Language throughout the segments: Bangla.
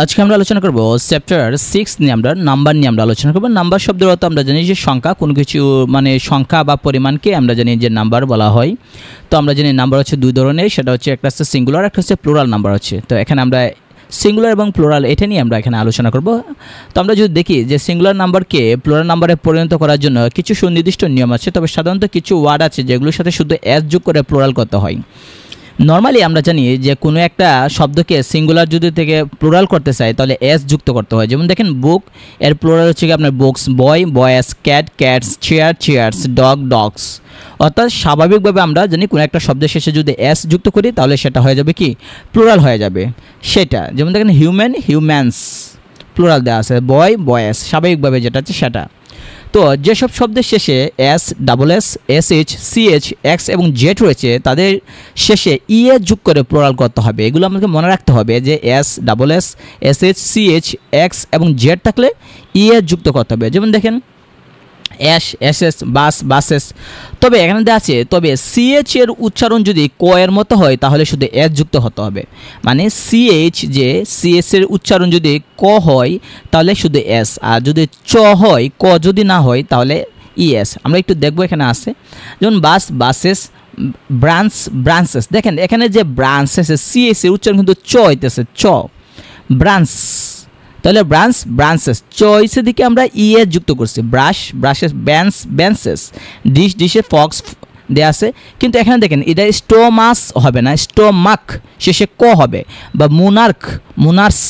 আজকে আমরা আলোচনা করব চ্যাপ্টার 6 নিয়ে আমরা নাম্বার নিয়ে আমরা আলোচনা করব। নাম্বার শব্দের অর্থ আমরা জানি যে সংখ্যা, কোনো কিছু মানে সংখ্যা বা পরিমাণকে আমরা জানি যে নাম্বার বলা হয়। তো আমরা জানি নাম্বার হচ্ছে দুই ধরনের, সেটা হচ্ছে একটা হচ্ছে সিঙ্গুলার, একটা হচ্ছে প্লুরাল নাম্বার হচ্ছে। তো এখানে আমরা সিঙ্গুলার এবং প্লুরাল এটা নিয়ে আমরা এখানে আলোচনা করব। তো আমরা যদি দেখি যে সিঙ্গুলার নাম্বারকে প্লুরাল নাম্বারে পরিণত করার জন্য কিছু সুনির্দিষ্ট নিয়ম আছে, তবে সাধারণত কিছু ওয়ার্ড আছে যেগুলোর সাথে শুধু এস যোগ করে প্লুরাল করতে হয়। নর্মালি আমরা জানি যে কোনো একটা শব্দকে সিঙ্গুলার যদি থেকে প্লুরাল করতে চাই তাহলে এস যুক্ত করতে হয়। যেমন দেখেন বুক, এর প্লুরাল হচ্ছে কি আপনার books, boy boys, cat cats, chair chairs, dog dogs. অর্থাৎ স্বাভাবিকভাবে আমরা জানি কোনো একটা শব্দের শেষে যদি এস যুক্ত করি তাহলে সেটা হয়ে যাবে কি প্লুরাল হয়ে যাবে সেটা। যেমন দেখেন হিউম্যান হিউম্যানস, প্লুরাল দেওয়া আছে, বয় বয়েস, স্বাভাবিকভাবে যেটা আছে সেটা। তো যেসব শব্দের শেষে S, double S, S H, C H, X এবং জেড রয়েছে তাদের শেষে ই এ যোগ করে প্লুরাল করতে হবে। এগুলো আমাকে মনে রাখতে হবে যে S, double S, S H, C H, X এবং জেড থাকলে ই এ যুক্ত করতে হবে। যেমন দেখেন S, S S, bus, buses. তবে এখানে দেওয়া আছে তবে সিএইচ এর উচ্চারণ যদি ক এর মতো হয় তাহলে শুধু এস যুক্ত হতে হবে। মানে সিএইচ যে সিএস এর উচ্চারণ যদি ক হয় তাহলে শুধু এস, আর যদি চ হয় ক যদি না হয় তাহলে ইএস। আমরা একটু দেখবো এখানে আছে যেমন বাস, বাসেস, ব্রাঞ্চ, ব্রাঞ্চেস। দেখেন এখানে যে ব্রাঞ্চেস সিএস এর উচ্চারণ কিন্তু চ হইতেছে, চ, ব্রাঞ্চ। তাহলে ব্রাঞ্চ, ব্রাঞ্চেস, চয়েসের দিকে আমরা ইএ যুক্ত করছি। Brush, brushes, bench, benches, dish, dishes, fox দেওয়া আছে। কিন্তু এখানে দেখেন এটা স্টোমাস হবে না, স্টোমাক শেষে ক হবে, বা মুনার্ক, মুনার্স,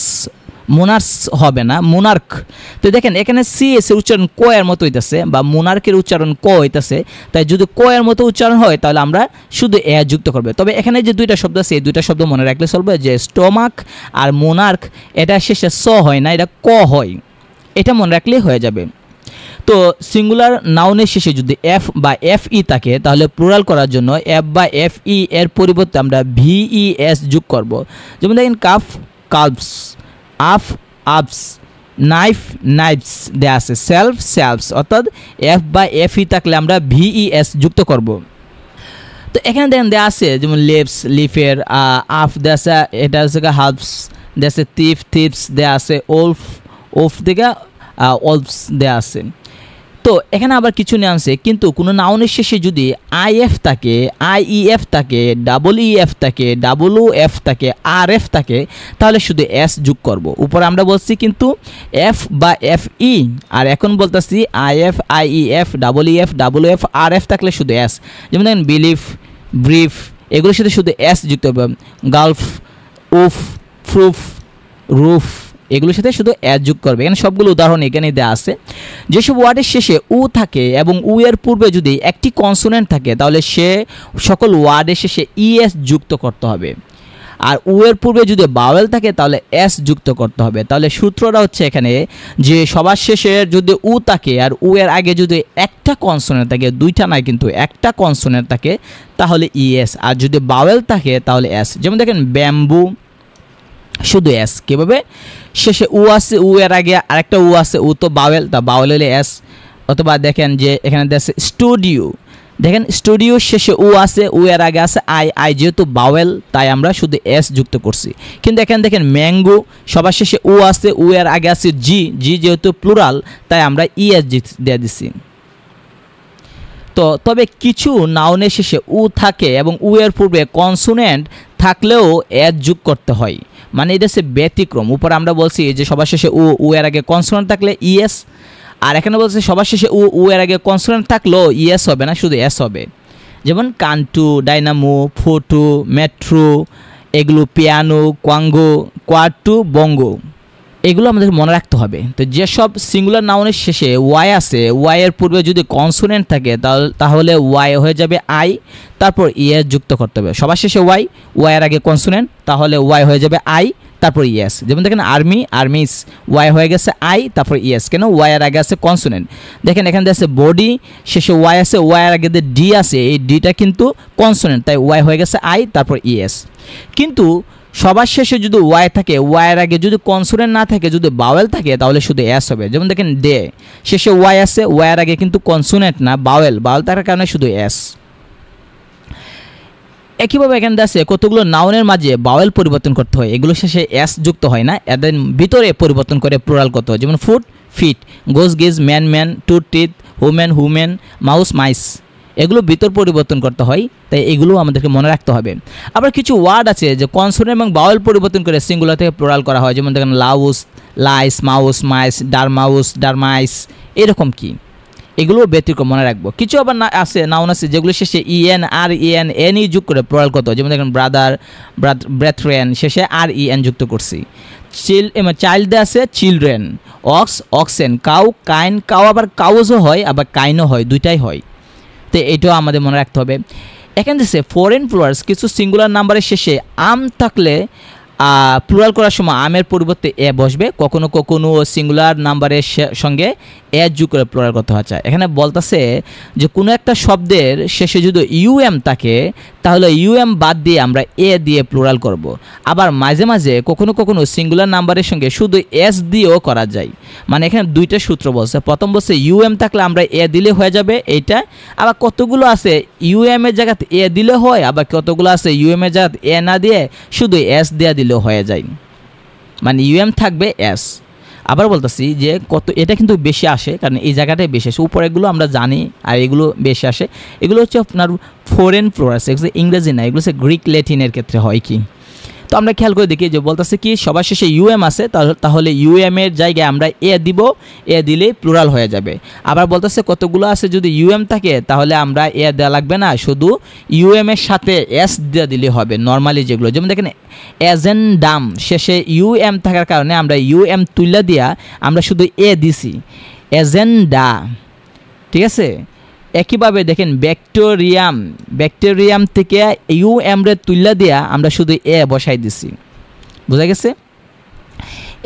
মুনার্স হবে না, মুনার্ক। তো দেখেন এখানে সিএস এর উচ্চারণ ক এর মতো হইতেছে বা মুনার্কের উচ্চারণ ক হইতেছে। তাই যদি ক এর মতো উচ্চারণ হয় তাহলে আমরা শুধু এ যুক্ত করবে। তবে এখানে যে দুইটা শব্দ আছে এই দুইটা শব্দ মনে রাখলে চলবে যে স্টোমাক আর মুনার্ক এটা শেষে স হয় না, এটা ক হয়, এটা মনে রাখলেই হয়ে যাবে। তো সিঙ্গুলার নাউনের শেষে যদি এফ বা এফ ই থাকে তাহলে প্লুরাল করার জন্য এফ বা এফ ই এর পরিবর্তে আমরা ভিই এস যোগ করব। যেমন দেখেন কাফ, কালভস, আফ, আপস, নাইফ, নাইফস দেওয়া আছে, সেলফ, সেলফস। অর্থাৎ এফ বা এফ ই থাকলে আমরা ভিই এস যুক্ত করব। তো এখানে দেখেন দেওয়া আছে যেমন লিপস, লিফের, আফ দেওয়া আছে, এটা হচ্ছে হাফস দেওয়া আছে, থিফ, থিপস দেওয়া আছে, ওলফ, ওফ থেকে ওলফস দেওয়া আছে। তো এখানে আবার কিছু নিয়ে আছে, কিন্তু কোনো নাউনের শেষে যদি আইএফ থাকে, আইইএফ থাকে, ডাবল ইএফ থাকে, ডাবল ও এফ থাকে, আর এফ থাকে তাহলে শুধু এস যোগ করব। উপরে আমরা বলছি কিন্তু এফ বা এফ ই, আর এখন বলতেছি i f, i e f, double e f, double f, আর এফ থাকলে শুধু এস। যেমন দেখেন বিলিফ, ব্রিফ, এগুলোর সাথে শুধু এস যুক্ত হবে। গালফ, উফ, প্রুফ, রুফ, এগুলোর সাথে শুধু এস যোগ করবে। এখানে সবগুলো উদাহরণ এখানে দেওয়া আছে। যেসব ওয়ার্ডের শেষে উ থাকে এবং উ এর পূর্বে যদি একটি কনসোনেন্ট থাকে তাহলে সে সকল ওয়ার্ডের শেষে ইএস যুক্ত করতে হবে, আর উ এর পূর্বে যদি বাওয়েল থাকে তাহলে এস যুক্ত করতে হবে। তাহলে সূত্রটা হচ্ছে এখানে যে সবার শেষে যদি উ থাকে আর উ এর আগে যদি একটা কনসোনেন্ট থাকে, দুইটা নয় কিন্তু একটা কনসোনেন্ট থাকে তাহলে ইএস, আর যদি বাওয়েল থাকে তাহলে এস। যেমন দেখেন ব্যাম্বু, শুধু এস। কীভাবে? শেষে উ আছে, উ এর আগে আরেকটা উ আছে, উ তো বাওয়েল, তা বাওয়েল হলে এস। অথবা দেখেন যে এখানে আছে স্টুডিও, দেখেন স্টুডিও শেষে উ আছে, উ এর আগে আছে আই, আই যেহেতু বাওয়েল তাই আমরা শুধু এস যুক্ত করছি। কিন্তু এখানে দেখেন ম্যাঙ্গো, সবার শেষে উ আছে, উ এর আগে আছে জি, জি যেহেতু প্লুরাল তাই আমরা ইএস দিয়ে দিছি। তো তবে কিছু নাউনের শেষে উ থাকে এবং উ এর পূর্বে কনসোনেন্ট থাকলেও এস যোগ করতে হয়, মানে এটা হচ্ছে ব্যতিক্রম। উপরে আমরা বলছি যে সবার শেষে উ, উ এর আগে কনসোনেন্ট থাকলে ইএস, আর এখানে বলছে সবার শেষে উ, উ এর আগে কনসোনেন্ট থাকলেও ইএস হবে না, শুধু এস হবে। যেমন কান্টু, ডাইনামো, ফোটু, মেট্রো, এগুলো পিয়ানো, কোয়াঙ্গো, কোয়াটু, বঙ্গো, এগুলো আমাদের মনে রাখতে হবে। তো যেসব সিঙ্গুলার নাউনের শেষে ওয়াই আছে, ওয়াই এর পূর্বে যদি কনসোনেন্ট থাকে তাহলে ওয়াই হয়ে যাবে আই, তারপর ইএস যুক্ত করতে হবে। সবার শেষে ওয়াই, ওয়াই এর আগে কনসোনেন্ট তাহলে ওয়াই হয়ে যাবে আই, তারপর ইএস। যেমন দেখেন আর্মি, আর্মিস, ওয়াই হয়ে গেছে আই, তারপর ইএস। কেন? ওয়াই এর আগে আছে কনসোনেন্ট। দেখেন এখানে আছে বডি, শেষে ওয়াই আছে, ওয়াই এর আগে যে ডি আছে এই ডিটা কিন্তু কনসোনেন্ট, তাই ওয়াই হয়ে গেছে আই, তারপর ইএস। কিন্তু সবার শেষে যদি ওয়াই থাকে, ওয়াইয়ের আগে যদি কনসোনেন্ট না থাকে, যদি বাওয়েল থাকে তাহলে শুধু এস হবে। যেমন দেখেন ডে, শেষে ওয়াই আছে, ওয়াইয়ের আগে কিন্তু কনসোনেন্ট না বাওয়েল, বাওয়েল থাকার কারণে শুধু এস। একইভাবে এখানে আছে কতগুলো নাউনের মাঝে বাওয়েল পরিবর্তন করতে হয়, এগুলো শেষে এস যুক্ত হয় না, এদের ভিতরে পরিবর্তন করে প্লুরাল করতে হয়। যেমন foot feet, goose geese man man, tooth teeth, human humans, mouse mice, এগুলো ভিতর পরিবর্তন করতে হয়, তাই এগুলো আমাদেরকে মনে রাখতে হবে। আবার কিছু ওয়ার্ড আছে যে কনসোনেন্ট এবং বাওয়েল পরিবর্তন করে সিঙ্গুলার থেকে প্লুরাল করা হয়, যেমন দেখেন লাউস, লাইস, মাউস মাইস, ডারমাউস, ডারমাইস, এরকম কি, এগুলো ব্যতিক্রম মনে রাখবো। কিছু আবার আছে নাউন আছে যেগুলো শেষে ইএন আর ইএন এন ই যুক্ত করে প্লুরাল করতে হয়, যেমন দেখেন ব্রাদার, ব্রেথরেন, শেষে আর ইএন যুক্ত করছি। চাইল্ড আছে children, ox oxen, cow kine, cow আবার কাউজও হয় আবার কাইনও হয়, দুইটাই হয়, তো এটাও আমাদের মনে রাখতে হবে। এখানে দিচ্ছে ফরেন প্লুরালস, কিছু সিঙ্গুলার নাম্বারের শেষে আম থাকলে প্লুরাল করার সময় আমের পরিবর্তে এ বসবে, কখনো কখনো সিঙ্গুলার নাম্বারের সঙ্গে এ যুগ করে প্লুরাল করতে হচ্ছে। এখানে বলতেছে যে কোনো একটা শব্দের শেষে যদি ইউএম থাকে তাহলে ইউএম বাদ দিয়ে আমরা এ দিয়ে প্লুরাল করব। আবার মাঝে মাঝে কখনো কখনো সিঙ্গুলার নাম্বারের সঙ্গে শুধু এস দিয়েও করা যায়। মানে এখানে দুইটা সূত্র বলছে, প্রথম বলছে ইউএম থাকলে আমরা এ দিলে হয়ে যাবে এইটা, আবার কতগুলো আছে ইউএম এর জায়গাতে এ দিলে হয়, আবার কতগুলো আছে ইউএম এর জায়গাতে এ না দিয়ে শুধু এস দিয়ে দিলেও হয়ে যায়, মানে ইউএম থাকবে এস। আবার বলতেছি যে এটা কিন্তু বেশি আসে, কারণ এই জায়গাটায় বেশি আসে, উপরেগুলো আমরা জানি আর এগুলো বেশি আসে। এগুলো হচ্ছে আপনার ফরেন প্লুরালস, এগুলো ইংরেজি না, এগুলো হচ্ছে গ্রিক ল্যাটিনের ক্ষেত্রে হয় কি। তো আমরা খেয়াল করে দেখি যে বলতেছে কি সবার শেষে ইউএম আছে, তাহলে ইউএম এর জায়গায় আমরা এ দিব, এ দিলেই প্লুরাল হয়ে যাবে। আবার বলতেছে কতগুলো আছে যদি ইউএম থাকে তাহলে আমরা এ দেওয়া লাগবে না, শুধু ইউএম এর সাথে এস দিয়ে দিলে হবে নর্মালি যেগুলো, যেমন দেখেন এজেন্ডাম, শেষে ইউএম থাকার কারণে আমরা ইউএম তুলে দিয়া আমরা শুধু এ দিছি, এজেন্ডা, ঠিক আছে। একইভাবে দেখেন ব্যাকটেরিয়াম, ব্যাকটেরিয়াম থেকে ইউএম রে তুলে দিয়া আমরা শুধু এ বসাই দিছি, বোঝা গেছে।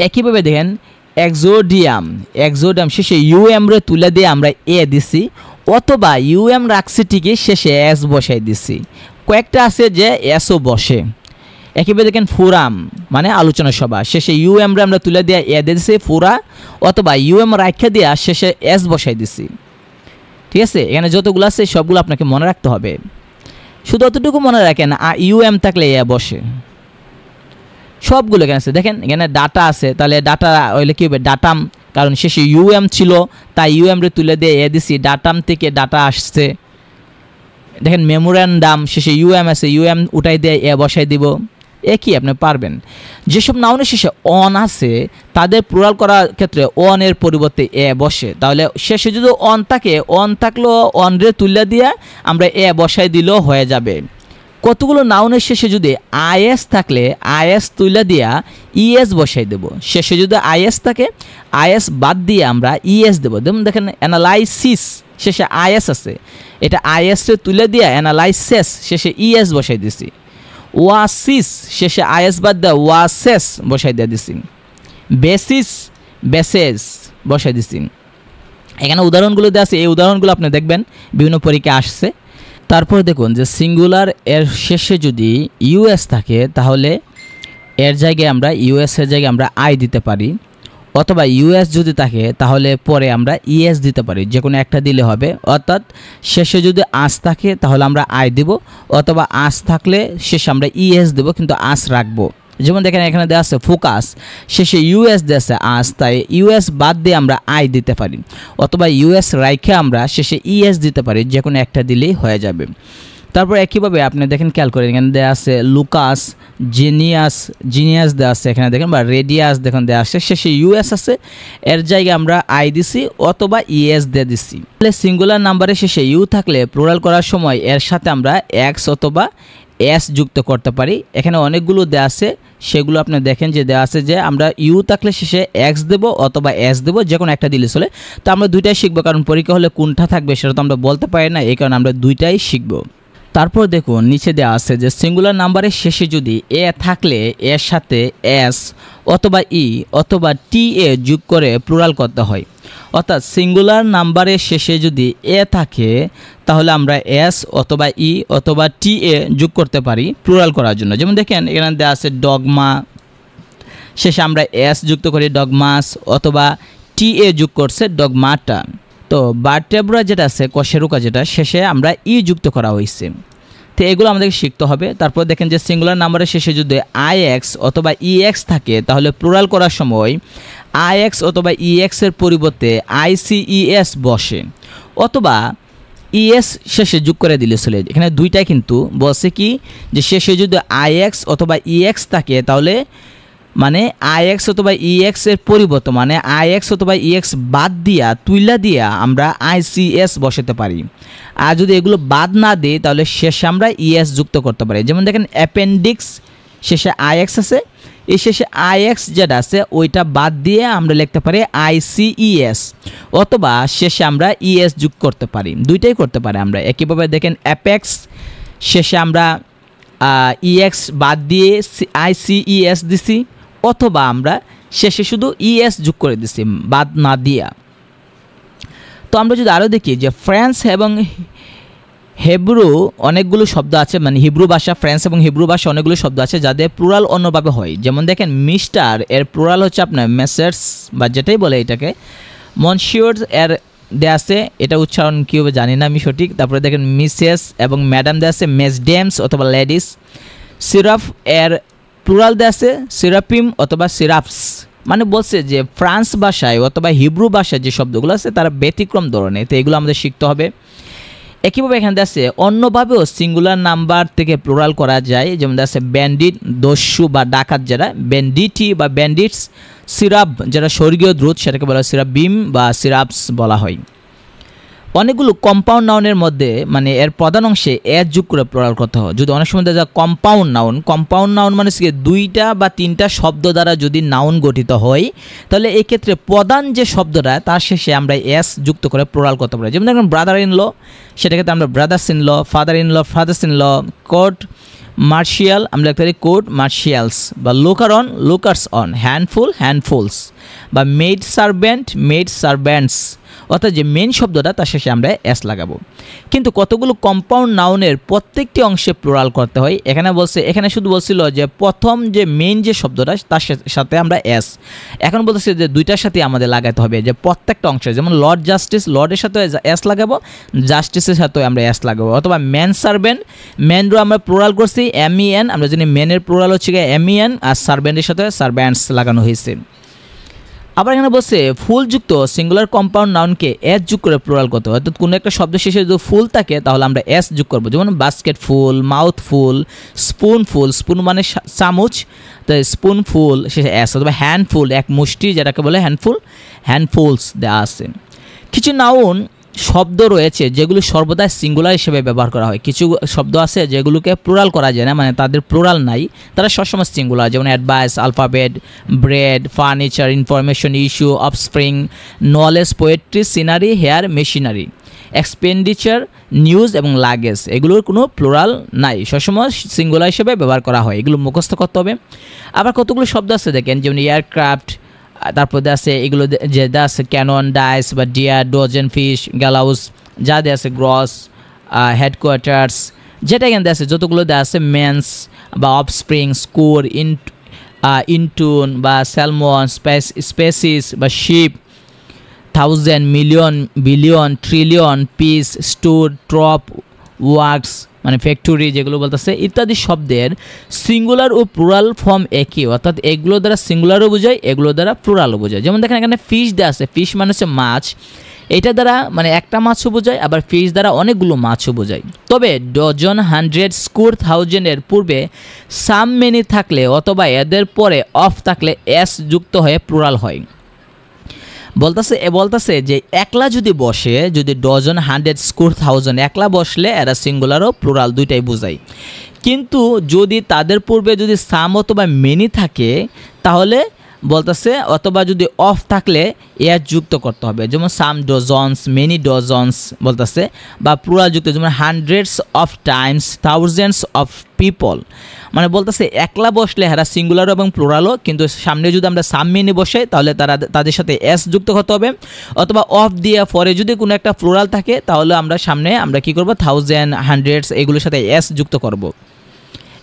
একইভাবে দেখেন এক্সোডিয়াম, এক্সোডিয়াম শেষে ইউএম রে তুলে দিয়ে আমরা এ দিছি, অথবা ইউএম রাখছি ঠিকই শেষে এস বসাই দিছি, কয়েকটা আছে যে এসও বসে। একইভাবে দেখেন ফোরাম মানে আলোচনা সভা, শেষে ইউএম রে আমরা তুলে দিয়ে এ দিছি ফোরা, অথবা ইউএম রাখা দিয়া শেষে এস বসাই দিছি, ঠিক আছে। এখানে যতগুলো আছে সবগুলো আপনাকে মনে রাখতে হবে, শুধু অতটুকু মনে রাখেন ইউএম থাকলে এ বসে, সবগুলো এখানে আছে। দেখেন এখানে ডাটা আছে, তাহলে ডাটা হইলে কী হবে ডাটাম, কারণ শেষে ইউএম ছিল তাই ইউএম রে তুলে দিয়ে এ দিছি, ডাটাম থেকে ডাটা আসছে। দেখেন মেমোরেন্ডাম, শেষে ইউএম আছে, ইউএম উঠাই দিয়ে এ বসাই দিব, একই আপনি পারবেন। যেসব নাউনের শেষে অন আছে তাদের প্লুরাল করার ক্ষেত্রে অনের পরিবর্তে এ বসে, তাহলে শেষে যদি অন থাকে, অন থাকলেও অন রে তুলে দিয়ে আমরা এ বসাই দিলেও হয়ে যাবে। কতগুলো নাউনের শেষে যদি আইএস থাকলে আইএস তুলে দিয়া ইএস বসাই দেব, শেষে যদি আইএস থাকে আইএস বাদ দিয়ে আমরা ইএস দেবো। যেমন দেখেন অ্যানালাইসিস, শেষে আইএস আছে, এটা আইএস রে তুলে দিয়া অ্যানালাইসিস শেষে ইএস বসাই দিছি। ওয়াসিস, শেষে আইএস বাদ দেওয়া ওয়াসেস বসাই দিয়ে দিছি। বেসিস, বেসেস বসাই দিছি। এখানে উদাহরণগুলো দেওয়া আছে, এই উদাহরণগুলো আপনি দেখবেন বিভিন্ন পরীক্ষায় আসছে। তারপর দেখুন যে সিঙ্গুলার এর শেষে যদি ইউএস থাকে তাহলে এর জায়গায় আমরা ইউএস এর জায়গায় আমরা আই দিতে পারি, অথবা ইউএস যদি থাকে তাহলে পরে আমরা ইএস দিতে পারি, যে কোনো একটা দিলে হবে। অর্থাৎ শেষে যদি আস থাকে তাহলে আমরা আই দেব, অথবা আস থাকলে শেষে আমরা ইএস দেব, কিন্তু আস রাখবো। যেমন দেখেন এখানে দেওয়া আছে ফোকাস, শেষে ইউএস দিয়েছে আস, তাই ইউএস বাদ দিয়ে আমরা আই দিতে পারি, অথবা ইউএস রাইখে আমরা শেষে ইএস দিতে পারি, যে কোনো একটা দিলেই হয়ে যাবে। তারপর একইভাবে আপনি দেখেন খেয়াল করে এখানে দেওয়া আছে লুকাস, জিনিয়াস, জিনিয়াস দেওয়া আছে এখানে দেখেন, বা রেডিয়াস দেখুন দেওয়া আছে, শেষে ইউএস আছে, এর জায়গায় আমরা আই দিছি অথবা ইএস দিয়ে দিছি। তাহলে সিঙ্গুলার নাম্বারের শেষে ইউ থাকলে প্লুরাল করার সময় এর সাথে আমরা এক্স অথবা এস যুক্ত করতে পারি। এখানে অনেকগুলো দেওয়া আছে, সেগুলো আপনি দেখেন যে দেওয়া আছে যে আমরা ইউ থাকলে শেষে এক্স দেবো অথবা এস দেবো, যে কোনো একটা দিলে চলে। তো আমরা দুইটাই শিখবো, কারণ পরীক্ষা হলে কোনটা থাকবে সেটা তো আমরা বলতে পারি না, এই কারণে আমরা দুইটাই শিখবো। তারপর দেখুন নিচে দেওয়া আছে যে সিঙ্গুলার নাম্বারের শেষে যদি এ থাকলে এর সাথে এস অথবা ই অথবা টি এ যোগ করে প্লুরাল করতে হয়। অর্থাৎ সিঙ্গুলার নাম্বারের শেষে যদি এ থাকে তাহলে আমরা এস অথবা ই অথবা টি এ যোগ করতে পারি প্লুরাল করার জন্য। যেমন দেখেন এখানে দেওয়া আছে ডগমা, শেষে আমরা এস যুক্ত করি ডগমাস, অথবা টি এ যোগ করছে ডগমাটা। তো ভার্টেব্রা যেটা আছে কশেরুকা, যেটা শেষে আমরা ই যুক্ত করা হয়েছে। তো এগুলো আমাদেরকে শিখতে হবে। তারপর দেখেন যে সিঙ্গুলার নাম্বারের শেষে যদি আইএক্স অথবা ইএক্স থাকে তাহলে প্লুরাল করার সময় আইএক্স অথবা ইএক্সের পরিবর্তে আইসিইএস বসে, অথবা ইএস শেষে যোগ করে দিলে চলে। এখানে দুইটাই কিন্তু বলছে কি যে শেষে যদি আইএক্স অথবা ইএক্স থাকে তাহলে মানে আইএক্স অথবা ইএক্স এর পরিবর্তে মানে আইএক্স অথবা ইএক্স বাদ দিয়া তুইলা দিয়া আমরা আইসিএস বসাতে পারি। আর যদি এগুলো বাদ না দিই তাহলে শেষে আমরা ইএস যুক্ত করতে পারি। যেমন দেখেন অ্যাপেন্ডিক্স শেষে আইএক্স আছে, এই শেষে আইএক্স যেটা আছে ওইটা বাদ দিয়ে আমরা লিখতে পারি আইসিইএস, অথবা শেষে আমরা ইএস যোগ করতে পারি, দুইটাই করতে পারি আমরা। একইভাবে দেখেন অ্যাপেক্স শেষে আমরা ইএক্স বাদ দিয়ে আইসিইএস দিছি, অথবা আমরা শেষে শুধু ইএস যোগ করে দিছি বাদ না দিয়া। তো আমরা যদি আরও দেখি যে ফ্রান্স এবং হেব্রু অনেকগুলো শব্দ আছে, মানে হিব্রু ভাষা, ফ্রান্স এবং হিব্রু ভাষা অনেকগুলো শব্দ আছে যাদের প্লুরাল অন্যভাবে হয়। যেমন দেখেন মিস্টার এর প্লুরাল হচ্ছে আপনার মেসার্স বা যেটাই বলে এটাকে, মনসিওর এর দেয়া আছে, এটা উচ্চারণ কী হবে জানি না আমি সঠিক। তারপরে দেখেন মিসেস এবং ম্যাডাম দেয়া আছে মেসডেমস অথবা লেডিস। সিরাফ এর প্লুরাল দেয়া আছে সিরাপিম অথবা সিরাপস। মানে বলছে যে ফ্রান্স ভাষায় অথবা হিব্রু ভাষায় যে শব্দগুলো আছে তারা ব্যতিক্রম ধরনের, তো এগুলো আমাদের শিখতে হবে। একইভাবে এখানে আছে অন্যভাবেও সিঙ্গুলার নাম্বার থেকে প্লুরাল করা যায়। যেমন আছে ব্যান্ডিট দস্যু বা ডাকাত যারা, ব্যান্ডিটি বা ব্যান্ডিটস। সিরাপ যারা স্বর্গীয় দ্রুত সেটাকে বলা হয় সিরাবিম বা সিরাপস বলা হয়। অনেকগুলো কম্পাউন্ড নাউনের মধ্যে মানে এর প্রধান অংশে এর যোগ করে প্লুরাল করতে হয়। যদি অনেক সময় দেখা কম্পাউন্ড নাউন মানে দুইটা বা তিনটা শব্দ দ্বারা যদি নাউন গঠিত হয় তাহলে এই ক্ষেত্রে প্রধান যে শব্দটা তার শেষে আমরা এস যুক্ত করে প্লুরাল করতে পারি। যেমন দেখুন ব্রাদার ইন ল, সেটা ক্ষেত্রে আমরা brothers in law, father in law, fathers in law. Court martial আমরা লিখতে পারি কোর্ট মার্শিয়ালস, বা looker on lookers on, handful handfuls, বা মেড সার্ভেন্ট মেড সার্ভেন্টস। অর্থাৎ যে মেন শব্দটা তার শেষে আমরা এস লাগাবো। কিন্তু কতগুলো কম্পাউন্ড নাউনের প্রত্যেকটি অংশে প্লুরাল করতে হয়। এখানে শুধু বলছিল যে প্রথম যে মেন যে শব্দটা তার সাথে আমরা এস, এখন বলতেছে যে দুইটার সাথে আমাদের লাগাতে হবে যে প্রত্যেকটা অংশে। যেমন লর্ড জাস্টিস, লর্ডের সাথে এস লাগাবো, জাস্টিসের সাথে আমরা এস লাগাবো। অথবা ম্যান সার্ভেন্ট, ম্যানরও আমরা প্লুরাল করছি এমইএন, আমরা জানি ম্যানের প্লুরাল হচ্ছে এমইএন, আর সার্ভেন্টের সাথে সার্ভেন্টস লাগানো হয়েছে। আবার এখানে বলছে ফুলযুক্ত সিঙ্গুলার কম্পাউন্ড নাউনকে এস যোগ করে প্লুরাল করতে হয়। অর্থাৎ কোনো একটা শব্দ শেষে যদি ফুল থাকে তাহলে আমরা এস যোগ করবো। যেমন বাস্কেট ফুল, মাউথ ফুল, স্পুন ফুল, স্পুন মানে চামচ, তো স্পুন ফুল শেষে এস। অথবা হ্যান্ডফুল এক মুষ্টি যেটাকে বলে হ্যান্ডফুল, হ্যান্ডফুলস দেওয়া আছে। কিছু নাউন শব্দ রয়েছে যেগুলো সর্বদা সিঙ্গুলার হিসেবে ব্যবহার করা হয়। কিছু শব্দ আছে যেগুলোকে প্লুরাল করা যায় না, মানে তাদের প্লুরাল নাই, তারা সবসময় সিঙ্গুলার। যেমন advice, alphabet, bread, furniture, information, issue, offspring, knowledge, poetry, scenery, hair, machinery, expenditure, news এবং লাগেজ, এগুলোর কোনো প্লুরাল নাই, সবসময় সিঙ্গুলার হিসেবে ব্যবহার করা হয়। এগুলো মুখস্থ করতে হবে। আবার কতগুলো শব্দ আছে দেখেন, যেমন এয়ারক্রাফট, তারপর আছে এগুলো যে আছে ক্যানন, ডাইস বা ডিয়ার, ডোজেন, ফিশ, গ্যালাউস, যা দেওয়া আছে গ্রস, হেডকোয়ার্টার্স, যেটা এখানে দেওয়া আছে যতগুলো দেওয়া আছে মেন্স বা অফস্প্রিং, স্কোর, ইনটুন বা স্যালমন, স্পেসিস বা sheep, thousand, million, billion, trillion, piece, store, troop, works মানে ফ্যাক্টরি যেগুলো বলতেছে ইত্যাদি শব্দের সিঙ্গুলার ও প্লুরাল ফর্ম একই, অর্থাৎ এগুলো দ্বারা সিঙ্গুলারও বোঝায়, এগুলো দ্বারা প্লুরালও বোঝায়। যেমন দেখেন এখানে ফিশ দেওয়া আছে, ফিশ মানে হচ্ছে মাছ, এটা দ্বারা মানে একটা মাছও বোঝায়, আবার ফিশ দ্বারা অনেকগুলো মাছও বোঝায়। তবে ডজন, হান্ড্রেড, স্কোর, থাউজেন্ডের পূর্বে সাম মেনি থাকলে অথবা এদের পরে অফ থাকলে এস যুক্ত হয়ে প্লুরাল হয়। বলতেছে যে একলা যদি বসে, যদি ডজন, হান্ড্রেড, স্কোর, থাউজেন্ড একলা বসলে এরা সিঙ্গুলার ও প্লুরাল দুইটাই বোঝায়। কিন্তু যদি তাদের পূর্বে যদি সাম অথবা মেনি থাকে তাহলে বলতেছে, অথবা যদি অফ থাকলে এর যুক্ত করতে হবে। যেমন সাম ডজনস, মেনি ডজনস বলতেছে, বা প্লুরাল যুক্ত যেমন hundreds of Times, thousands of people. মানে বলতেছে একলা বসলে এরা সিঙ্গুলার এবং প্লুরালও, কিন্তু সামনে যদি আমরা সাম মেনি বসে তাহলে তাদের সাথে এস যুক্ত করতে হবে। অথবা অফ দিয়ে পরে যদি কোনো একটা প্লুরাল থাকে তাহলে আমরা সামনে আমরা কি করব, থাউজেন্ড, হান্ড্রেডস এগুলোর সাথে এস যুক্ত করব।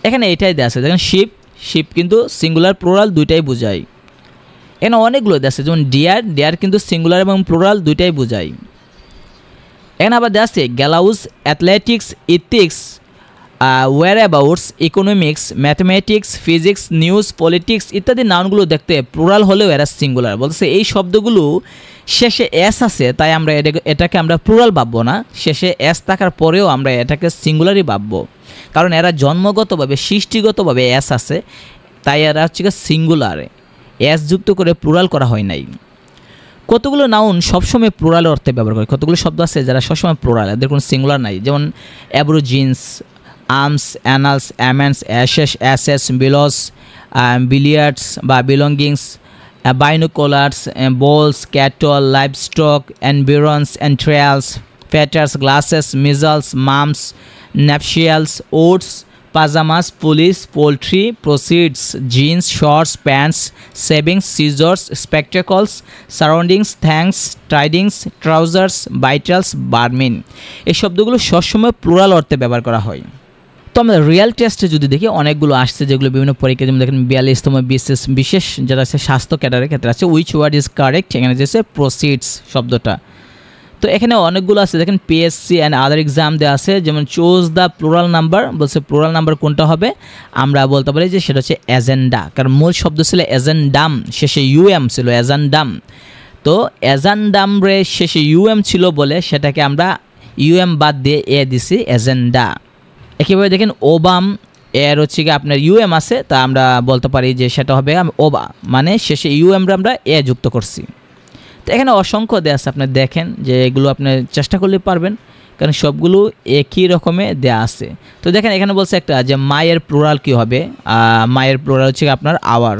এখানে এটাই দেওয়া আছে। দেখেন শিপ কিন্তু সিঙ্গুলার প্লুরাল দুইটাই বোঝায়। এখানে অনেকগুলো দেওয়া আছে, যেমন ডিয়ার কিন্তু সিঙ্গুলার এবং প্লুরাল দুইটাই বোঝায়। এখানে আবার দেওয়া আছে gallows, athletics, ethics, whereabouts, economics, mathematics, physics, news, politics ইত্যাদি নাউনগুলো দেখতে প্লুরাল হলেও এরা সিঙ্গুলার। বলছে এই শব্দগুলো শেষে এস আছে, তাই আমরা এটাকে আমরা প্লুরাল ভাববো না, শেষে এস থাকার পরেও আমরা এটাকে সিঙ্গুলারই ভাববো, কারণ এরা জন্মগতভাবে সৃষ্টিগতভাবে এস আছে, তাই এরা হচ্ছে সিঙ্গুলারে এস যুক্ত করে প্লুরাল করা হয় নাই। কতগুলো নাউন সবসময় প্লুরাল অর্থে ব্যবহার করে, কতগুলো শব্দ আছে যারা সবসময় প্লুরাল, এদের কোনো সিঙ্গুলার নাই। যেমন aborigines, arms, annals, amends, ashes, অ্যাসেস, বিলস, বিলিয়ার্ডস বা belongings, binoculars, bowls, cattle, livestock, environs, entrails, fetters, glasses, measles, mumps, nuptials, oats, pyjamas, police, poultry, proceeds, jeans, shorts, pants, savings, scissors, spectacles, surroundings, thanks, tidings, trousers, vitals, vermin. এই শব্দগুলো সবসময় প্লুরাল অর্থে ব্যবহার করা হয়। তো আমরা রিয়েল টেস্টে যদি দেখি অনেকগুলো আসছে যেগুলো বিভিন্ন পরীক্ষা, যেমন দেখেন 42তম বিশেষ যেটা আছে স্বাস্থ্য ক্যাডারের ক্ষেত্রে আছে উইচ ওয়ার্ড ইজ কারেক্ট, এখানে যে প্রসিডস শব্দটা। তো এখানে অনেকগুলো আছে, দেখেন পিএসসি অ্যান্ড আদার এক্সাম দেওয়া আছে, যেমন চুজ দ্য প্লুরাল নাম্বার, বলছে প্লুরাল নাম্বার কোনটা হবে, আমরা বলতে পারি যে সেটা হচ্ছে এজেন্ডা, কারণ মূল শব্দ ছিল এজেন্ডাম, শেষে ইউএম ছিল এজেন্ডাম। তো এজেন্ডাম রে শেষে ইউএম ছিল বলে সেটাকে আমরা ইউএম বাদ দিয়ে এ দিছি এজেন্ডা। একইভাবে দেখেন ওবাম, এর হচ্ছে কি আপনার ইউএম আছে, তা আমরা বলতে পারি যে সেটা হবে ওবা, মানে শেষে ইউএম আমরা এ যুক্ত করছি। তো এখানে অসংখ্য দেওয়া আছে, আপনি দেখেন যে এগুলো আপনি চেষ্টা করলে পারবেন, কারণ সবগুলো একই রকমে দেওয়া আছে। তো দেখেন এখানে বলছে একটা যে মায়ের প্লুরাল কী হবে, মায়ের প্লুরাল হচ্ছে আপনার আওয়ার।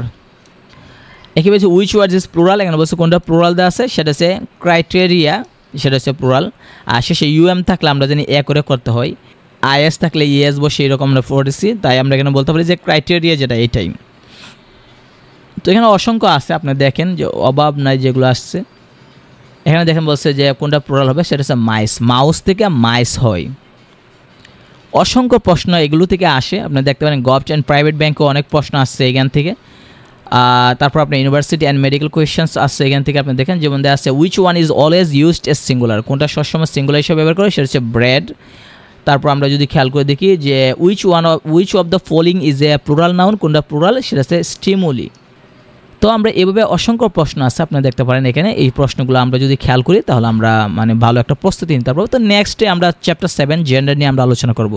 একই বলছে উইচ ওয়ার্ড ইজ প্লুরাল, এখানে বলছে কোনটা প্লুরাল দেওয়া আছে, সেটা হচ্ছে ক্রাইটেরিয়া, সেটা হচ্ছে প্লুরাল। আর শেষে ইউএম থাকলে আমরা জানি এ করে করতে হয়, আইএস থাকলে ইএস বসে এরকম আমরা পড়েছি, তাই আমরা এখানে বলতে পারি যে ক্রাইটেরিয়া যেটা এটাই। তো এখানে অসংখ্য আছে, আপনি দেখেন যে অভাব নাই যেগুলো আসছে। এখানে দেখেন বলছে যে কোনটা প্লুরাল হবে, সেটা হচ্ছে মাইস, মাউস থেকে মাইস হয়। অসংখ্য প্রশ্ন এগুলো থেকে আসে, আপনি দেখতে পারেন গভর্নমেন্ট অ্যান্ড প্রাইভেট ব্যাংকে অনেক প্রশ্ন আসছে এখান থেকে। তারপর আপনার ইউনিভার্সিটি অ্যান্ড মেডিকেল কোয়েশ্চেন্স আসছে এখান থেকে, আপনি দেখেন যেমন দেওয়া আছে which one is always used S singular, কোনটা সবসময় সিঙ্গুলার হিসেবে ব্যবহার করে, সেটা হচ্ছে ব্রেড। তারপর আমরা যদি খেয়াল করে দেখি যে which of the following is a plural noun, কোনটা প্লুরাল, সেটা হচ্ছে স্টিমুলি। তো আমরা এভাবে অসংখ্য প্রশ্ন আছে, আপনি দেখতে পারেন এখানে এই প্রশ্নগুলো আমরা যদি খেয়াল করি তাহলে আমরা মানে ভালো একটা প্রস্তুতি নিতে পারবো। তো নেক্সটে আমরা চ্যাপ্টার 7 জেন্ডার নিয়ে আমরা আলোচনা করব।